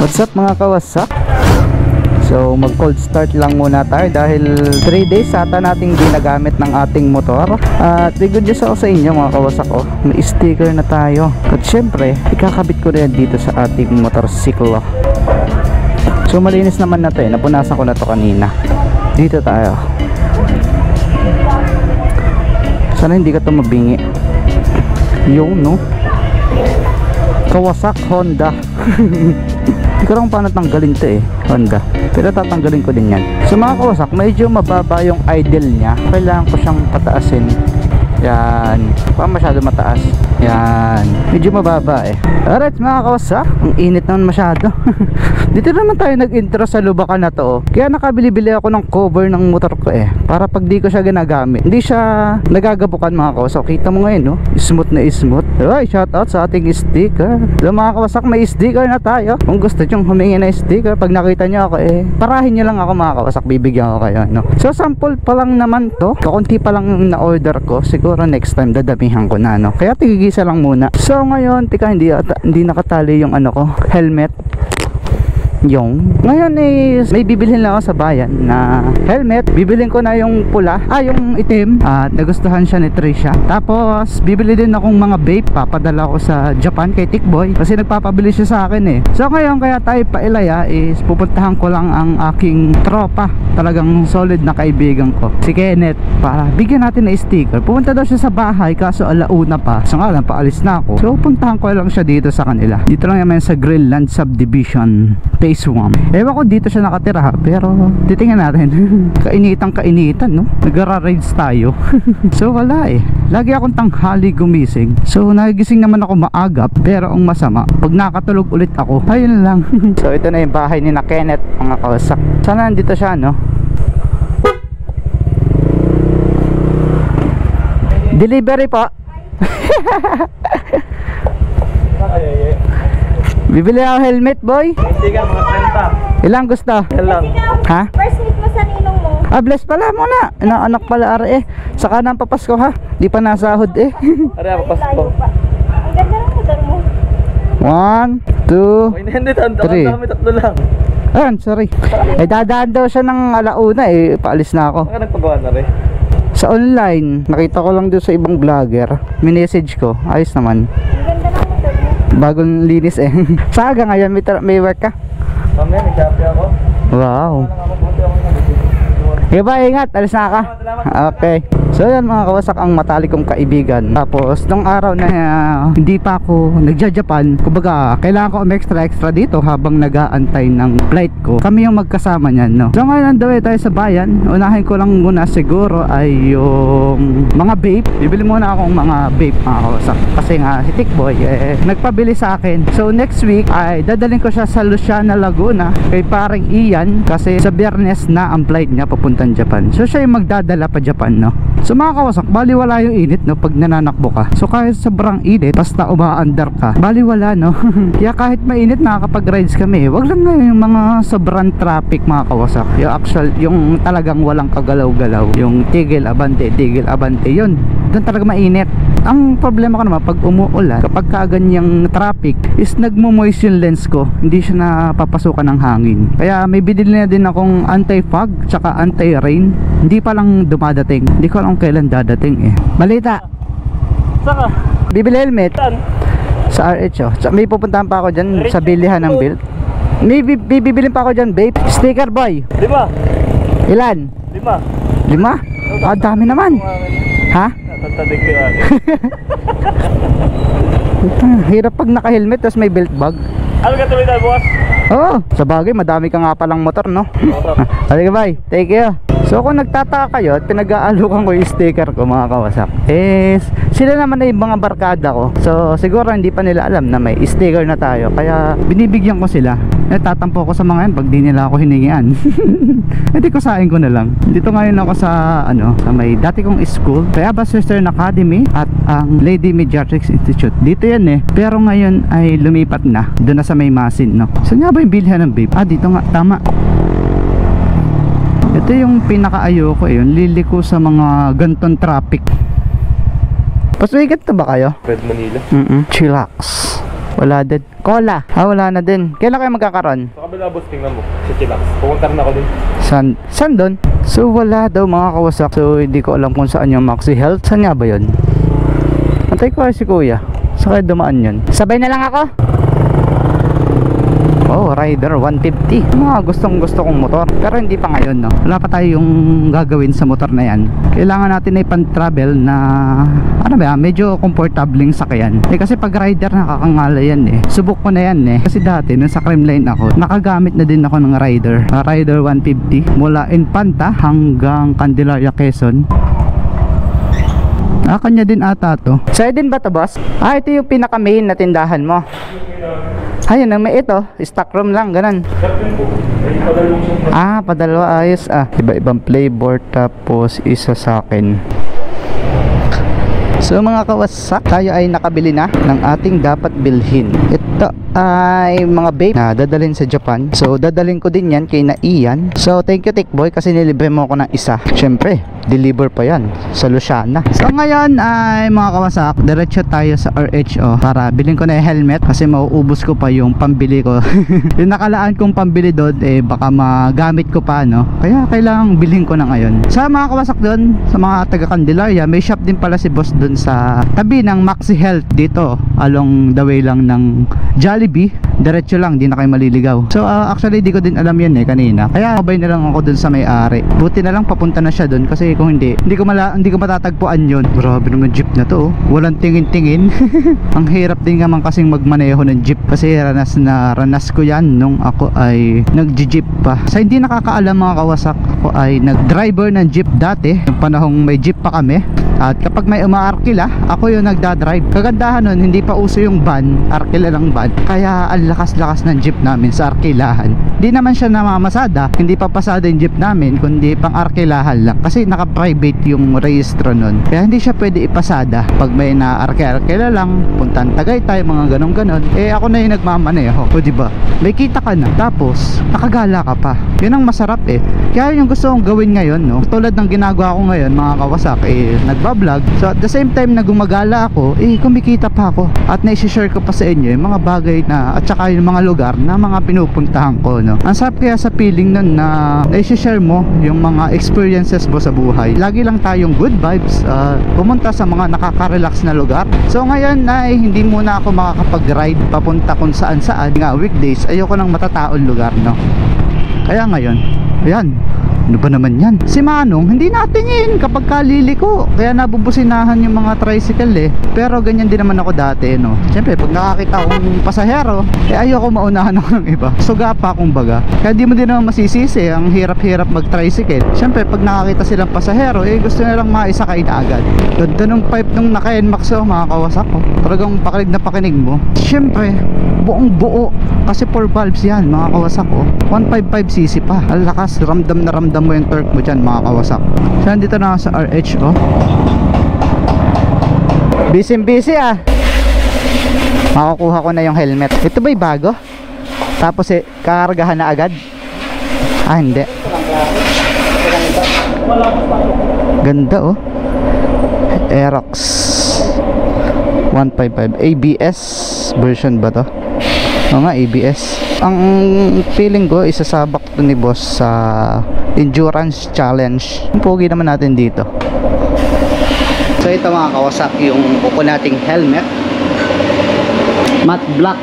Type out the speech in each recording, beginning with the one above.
What's up mga kawasak? So mag cold start lang muna tayo dahil 3 days ata nating ginagamit ng ating motor. At good news ako sa inyo mga kawasak ko, may sticker na tayo. At syempre ikakabit ko rin dito sa ating motorsiklo. So malinis naman na to napunasan ko na to kanina. Dito tayo. Sana hindi ka to mabingi. Yung no Kawasaki Honda. Hindi ko lang paano tanggalin to Honda, pero tatanggalin ko din yan. So mga kawasak, medyo mababa yung idle nya. Kailangan ko siyang pataasin. Yan, pa masyado mataas. Yan, medyo mababa Alright mga kawasak, ang init naman masyado. Dito naman tayo nag-intro sa lubakan na to Kaya nakabili-bili ako ng cover ng motor ko para pag di ko siya ginagamit, hindi siya nagagabukan mga kawasak. Kita mo ngayon smooth na smooth. Ay, shout out sa ating sticker. So mga kawasak, may sticker na tayo. Kung gusto nyo humingi na sticker, pag nakita nyo ako parahin nyo lang ako mga kawasak, bibigyan ko kayo So sample pa lang naman to, kakunti pa lang yung na-order ko. Siguro next time dadamihan ko na kaya tigigisa lang muna. So ngayon, hindi nakatali yung ko, helmet. Ngayon may bibilhin lang ako sa bayan na helmet. Bibilhin ko na yung pula, yung itim, at nagustuhan siya ni Trisha. Tapos bibili din akong mga vape, papadala ko sa Japan kay Tikboy kasi nagpapabili siya sa akin So ngayon, kaya tayo pailaya is pupuntahan ko lang ang aking tropa, talagang solid na kaibigan ko, si Kenneth, para bigyan natin na sticker. Pupunta daw siya sa bahay kaso alauna pa, so nga lang paalis na ako. So puntahan ko lang siya dito sa kanila. Dito lang naman sa Greenland Subdivision Phase 1. Ewan ko dito siya nakatira pero titingnan natin. Kainitan nagra-rides tayo. So wala lagi akong tanghali gumising. So nagigising naman ako maagap, pero ang masama pag nakatulog ulit ako, ayun lang. So ito na yung bahay ni na Kenneth mga kawasak. Sana nandito siya Delivery po. Bibili ako helmet boy. Hindi ka mga 30. Ilang gusto? Ilang. Ha? First meet mo sa ninong mo. Bless pala muna. Anak pala Saka nang papasko ha. Di pa nasahod Are ako pasko. Ang ganda ng motor mo. 1, 2, Hindi, dami tatlo lang. Ayan, sorry. Dadaan daw siya ng alauna paalis na ako. Baka nagpagawa na rin. Sa online, nakita ko lang doon sa ibang vlogger. Minessage ko, ayos naman. Ang ganda ng motor mo. Bagong linis Sa aga ngayon, may work ka? Mamaya, may copy ako. Wow. Buti ako na. Iba, ingat, alis na ka. Okay. So yan mga kawasak, ang matalik kong kaibigan. Tapos nung araw na hindi pa ako nagja-Japan, kumbaga kailangan ko extra dito habang nag-aantay ng flight ko. Kami yung magkasama niyan So ngayon nandaway tayo sa bayan. Unahin ko lang muna siguro ay yung mga vape. Bibili muna akong mga vape mga kawasak, kasi nga si Tikboy nagpabili sa akin. So next week ay dadalhin ko siya sa Luciana, Laguna kay paring Ian, kasi sa Biyernes na ang flight niya papuntang Japan. So siya yung magdadala pa Japan So mga kawasak, baliwala yung init pag nananakbo ka. So kahit sobrang init, basta umaandar ka, baliwala Kaya kahit mainit nakakapag-rides kami Wag lang ngayon yung mga sobrang traffic mga kawasak. Yung actual, yung talagang walang kagalaw-galaw, yung tigil abante yun, doon talaga mainit. Ang problema ko naman pag umuulan, kapag kaganyang traffic is nagmo-moist yung lens ko, hindi siya napapasukan ng hangin. Kaya may binili na din akong anti-fog tsaka anti-rain. Hindi pa lang dumadating, hindi ko alam kailan dadating Balita, Saka? bibili helmet Saan? sa RH May pupuntahan pa ako dyan sa bilihan ng build. May bibilin pa ako dyan babe. Sticker boy. 5. Ilan? 5. 5? Dami naman. Ha? Tatadig ko yan. Hirap pag naka-helmet tapos may belt bag. Ano ka tuloy tayo bukas? Oo, sa bagay madami ka nga palang motor Sige bye, take care. So kung nagtataka kayo at pinag-aalukan ko yung sticker ko mga kawasak, sila naman na yung mga barkada ko. So siguro hindi pa nila alam na may sticker na tayo, kaya binibigyan ko sila. Tatampo ko sa mga yan pag di nila ako hiningian. Hindi ko sain ko na lang. Dito ngayon ako sa sa may dati kong school, kaya ba Western Academy at ang Lady Mediatrix Institute. Dito yan pero ngayon ay lumipat na doon na sa may Masin Saan nga ba yung bilhan ng vape? Dito nga, tama. Ito yung pinaka-ayoko yung liliko sa mga gantong traffic. Paswigat na ba kayo? Red Manila. Chillax. Wala din. Cola. Wala na din. Kailan kayo magkakaroon? Sa kabila boss, tingnan mo. Si Chilax. Pumunta rin ako din. San doon? So wala daw mga kawasak. So hindi ko alam kung saan yung Maxi Health. Saan nga ba yun? Antay ko si kuya. Saan kayo dumaan yun? Sabay na lang ako. Oh, Rider 150. Mga gustong kong motor. Pero hindi pa ngayon, no? Wala pa tayong gagawin sa motor na yan. Kailangan natin ay pan-travel na ano ba, medyo komportabling sakyan. Kasi pag rider nakakangala yan eh. Subok ko na yan eh. Kasi dati nung sa Creamline ako, nakagamit na din ako ng Rider. Rider 150 mula Infanta hanggang Candelaria, Quezon. Kanya din ata to. Sa'yo din ba to, boss? Ito yung pinaka main na tindahan mo. Ayun, may ito, stock room lang, ganun. Padalawa, ayos iba-ibang flavor, tapos isa sa akin. So mga kawasak, tayo ay nakabili na ng ating dapat bilhin. Ito ay mga vape na dadalhin sa Japan. So dadalhin ko din yan kay na Ian. So thank you Tikboy kasi nilibre mo ako ng isa. Syempre, deliver pa yan sa Luciana. So ngayon ay mga kawasak, diretso tayo sa RHO para bilhin ko na yung helmet kasi mauubos ko pa yung pambili ko. Yung nakalaan kong pambili doon baka magamit ko pa, no? Kaya kailangang bilhin ko na ngayon. Sa mga kawasak doon, sa mga taga Candelaria, may shop din pala si boss doon sa tabi ng Maxi Health dito along the way lang ng Jollibee. Diretso lang, di na kayo maliligaw. So actually di ko din alam yun kanina. Kaya mabay na lang ako dun sa may-ari. Buti na lang papunta na siya dun kasi kung hindi ko matatagpuan yun. Grabe naman jeep na to, walang tingin-tingin. Ang hirap din naman kasing magmaneho ng jeep kasi ranas ko yan nung ako ay nag-jeep pa. Sa hindi nakakaalam mga kawasak, ako ay nag-driver ng jeep dati yung panahong may jeep pa kami. At kapag may umaarkila, ako yung nagdadrive. Kagandahan nun, hindi pa uso yung van, arkila lang van. Kaya ang lakas-lakas ng jeep namin sa arkilahan. Di naman siya namamasada, hindi pa pasada yung jeep namin, kundi pang arkilahan lang. Kasi naka-private yung rehistro nun. Kaya hindi siya pwede ipasada. Pag may na-arkila lang, puntan Tagaytay, mga ganon-ganon. Ako na yung nagmamaneho. O diba? May kita ka na. Tapos, nakagala ka pa. Yun ang masarap Kaya yung gusto kong gawin ngayon, no? Tulad ng ginagawa ko ngayon, mga kawasak, nagbablog. So at the same time na gumagala ako, kumikita pa ako. At na-share ko pa sa inyo yung mga bagay na, at saka yung mga lugar na mga pinupuntahan ko, no? Ang sarap kaya sa feeling nun na na-share mo yung mga experiences mo sa buhay. Lagi lang tayong good vibes, pumunta sa mga nakaka-relax na lugar. So ngayon ay hindi muna ako makakapag-ride papunta kung saan-saan. Nga weekdays, ayoko ng matataon lugar, no? Kaya ngayon, ayan, ano ba naman yan? Si Manong, hindi natingin kapag kaliliko. Kaya nabubusinahan yung mga tricycle Pero ganyan din naman ako dati, no? Siyempre, pag nakakita akong pasahero, ayoko maunahan ako ng iba. Suga pa akong baga. Kaya di mo din naman masisisi, ang hirap-hirap mag-tricycle. Siyempre, pag nakakita silang pasahero, gusto nilang maisakay na agad. Ganda ng pipe nung naka-NMAX mga kawasak ko. Talagang pakinig na pakinig mo. Siyempre, buong buo. Kasi 4 valves yan, mga kawasak ko. 155cc pa. Ang lakas, ramdam na ramdam mo yung torque mo dyan, mga kawasak. So nandito na ako sa RHO. Busy makukuha ko na yung helmet. Ito ba'y bago? Tapos kakargahan na agad? Hindi. Ganda Aerox 155 ABS version ba to? Oo nga, ABS. Ang feeling ko isasabak to ni boss sa endurance challenge. Ang pogi naman natin dito. So ito mga kawasak, yung upo nating helmet, matte black,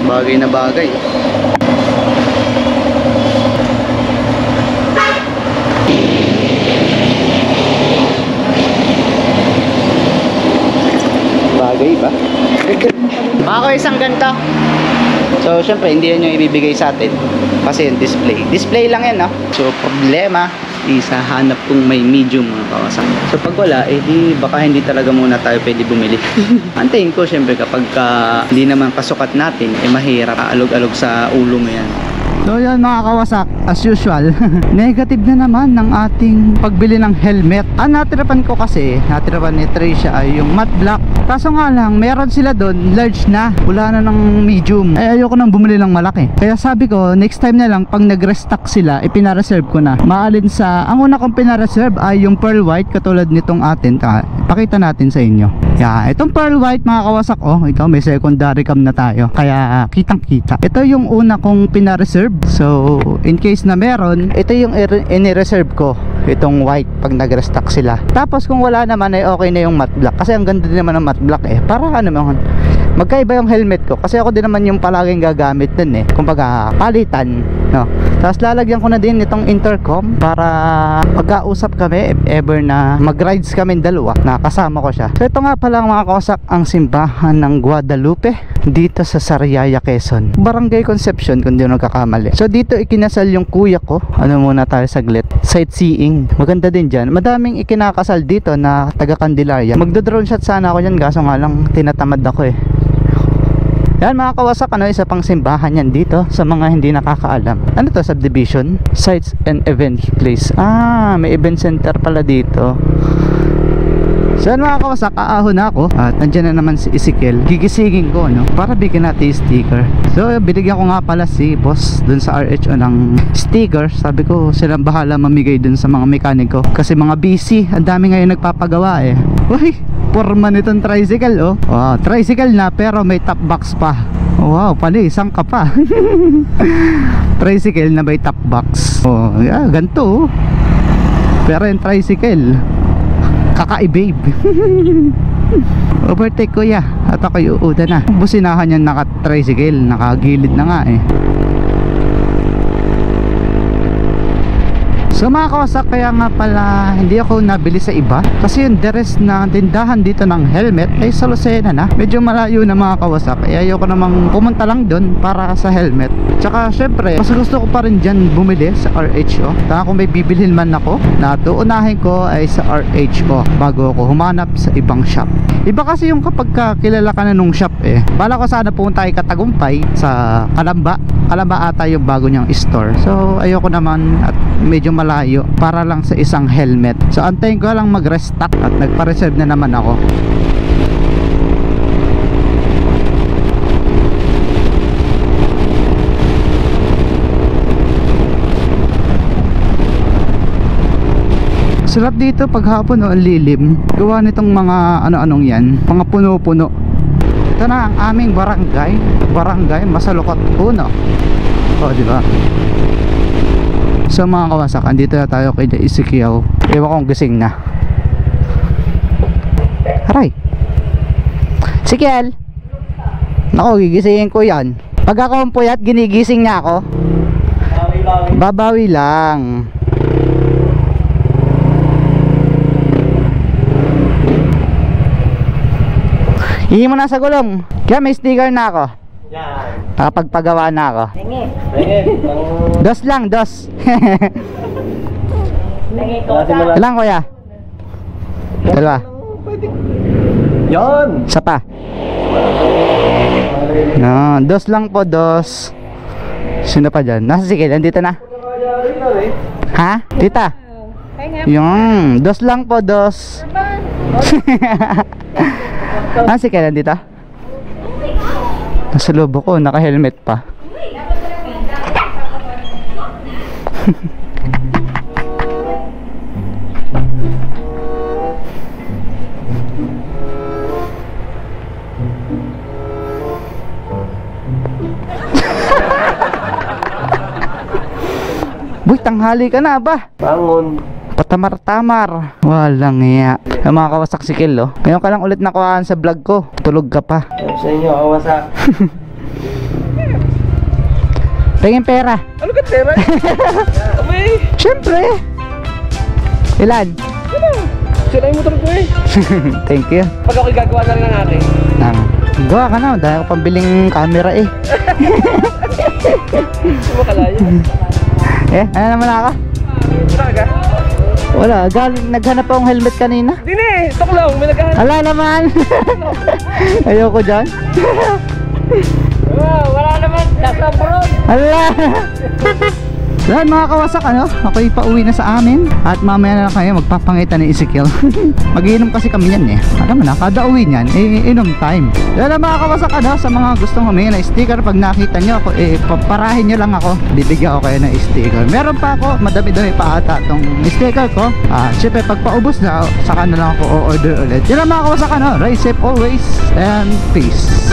bagay na bagay. Bagay ba? Ako isang ganito. So syempre hindi yan yung ibibigay sa atin kasi yung display lang yan, no? So problema isa hanap kung may medium mga kawasak. So pag wala di baka hindi talaga muna tayo pwede bumili. Antayin ko syempre kapag hindi naman kasukat natin mahirap, alog-alog sa ulo mo yan. So yan mga kawasak, as usual negative na naman ng ating pagbili ng helmet. Ang natirapan ko kasi, natirapan ni Tricia ay yung matte black. Kaso nga lang, meron sila doon large na, wala na ng medium. Eh ayoko nang bumili ng malaki. Kaya sabi ko, next time na lang pag nag-restock sila, ipinareserve ko na. Maalin sa, ang una kong pinareserve ay yung pearl white katulad nitong atin. Pakita natin sa inyo. Yeah, itong pearl white mga kawasak, oh, ikaw may secondary cam na tayo. Kaya kitang kita. Ito yung una kong pinareserve. So, in case na meron, ito yung ini-reserve ko. Itong white pag nag-restock sila. Tapos kung wala naman ay okay na yung matte black. Kasi ang ganda din naman ng matte black eh. Para ano naman, magkaiba yung helmet ko. Kasi ako din naman yung palaging gagamit din eh. Kumbaga, palitan, no? Tapos lalagyan ko na din itong intercom para pagkausap kami if ever na mag-rides kami dalawa, nakasama ko siya. So ito nga pala mga kawasak, ang simbahan ng Guadalupe dito sa Sariaya, Quezon, Barangay Concepcion kung di nagkakamali. So dito ikinasal yung kuya ko. Ano muna tayo saglit, sightseeing. Maganda din dyan, madaming ikinakasal dito na taga Candelaria. Magdo-drone shot sana ako dyan, kaso nga lang tinatamad ako eh. Yan mga kawasak, ano, isa pang simbahan yan dito sa mga hindi nakakaalam. Ano to, subdivision? Sites and event place. Ah, may event center pala dito. So yan mga kawasak, aahon na ako. At nandiyan na naman si Ezekiel. Gigisingin ko, no? Para bigyan natin yung sticker. So binigyan ko nga pala si boss dun sa RHO ng sticker. Sabi ko silang bahala mamigay dun sa mga mekaniko. Kasi mga busy, ang dami ngayon nagpapagawa eh. Uy, forma nitong tricycle, oh. Wow, tricycle na pero may top box pa. Wow, isang ka pa. Tricycle na may top box. Oh, yeah, ganito, oh. Pero yung tricycle kaka-babe. Overtake ko ya at ako uuda na. Businahan yan naka-tricycle, nakagilid na nga eh. So mga kawasak, kaya nga pala hindi ako nabili sa iba kasi yung deres na tindahan dito ng helmet ay sa Lucena na. Medyo malayo na mga kawasak, kaya ayoko namang pumunta lang doon para sa helmet. Tsaka syempre, mas gusto ko pa rin dyan bumili sa RHO. Taka kung may bibilhin man ako, na uunahin ko ay sa RHO bago ako humanap sa ibang shop. Iba kasi yung kapag kilala ka na nung shop eh. Bala ko sana pumunta kay Katagumpay sa Kalamba ata yung bago niyang store. So ayoko naman at medyo malayo para lang sa isang helmet. So antayin ko lang mag-restock at nagpa-reserve na naman ako. Sarap dito paghapon, no, ang lilim. Gawa nitong mga ano-anong yan, mga puno-puno. Ito na ang aming barangay. Barangay Masalukot 1. Oh, di ba? So mga kawasak, andito na tayo kay Ezekiel. Ewan kong gising na. Aray. Ezekiel. Nako, gigisingin ko yan. Pag ako ang puyat, ginigising niya ako. Babawi lang. Hihingi mo na sa gulong. Kaya may sticker na ako. Yan. Nakapagpagawa na ako. Dos lang, dos. Ilang kuya? Dalawa. Yan. Isa pa. No, dos lang po, dos. Sino pa dyan? Nasa sige, nandito na. Ha? Tita? Yung, dos lang po, dos. Ah, si Kailan dito? Nasa lobo ko, naka-helmet pa. Boy, tanghali ka na ba? Bangon. Patamar-tamar. Walang iya. Yung mga kawasak si Kel, oh. Ngayon ka lang ulit nakuhaan sa vlog ko. Tulog ka pa. Sa inyo, kawasak. Tingin pera. Ano ka pera? Abay. Siyempre. Ilan? Ano? Sira yung motor ko eh. Thank you. Pag ako'y gagawa na rin ng akin. Gawa ka na. Dahil ako pambiling camera eh. Sumakalayo. Ano naman ako? Talaga? Wala, naghanap akong helmet kanina. Hindi na eh, may naghahanap. Ala naman. Ayoko dyan. Wala naman. Nasa abroad. Ala! Yan mga kawasak, ano, ako'y pauwi na sa amin at mamaya na lang kayo magpapangita ni Ezekiel. Magiinom kasi kami yan eh. Alam mo na, kada uwi niyan, inom time. Yan mga kawasak, ano, sa mga gustong humingi na sticker, pag nakita nyo ako, paparahin nyo lang ako, bibigyan ko kayo ng sticker. Meron pa ako, madami-dami pa ata itong sticker ko. Siyempre pag paubos na, saka na lang ako o-order ulit. Yan mga kawasak, ano, ride safe always and peace.